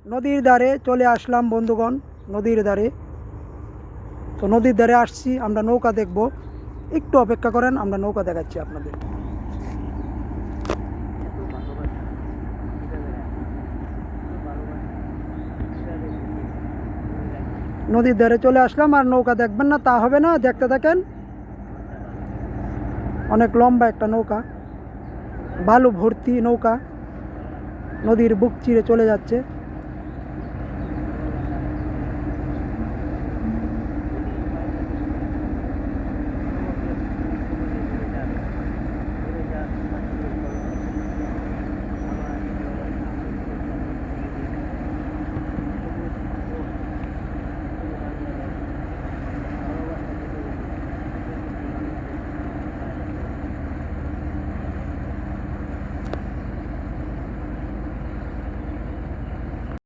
নদীর ধারে চলে আসলাম বন্ধুগণ, নদীর ধারে। তো নদীর ধারে আসছি, আমরা নৌকা দেখব। একটু অপেক্ষা করেন, আমরা নৌকা দেখাচ্ছি আপনাদের। নদীর ধারে চলে আসলাম, আর নৌকা দেখবেন না তা হবে না, দেখতে থাকেন। অনেক লম্বা একটা নৌকা, বালু ভর্তি নৌকা, নদীর বুক চিরে চলে যাচ্ছে।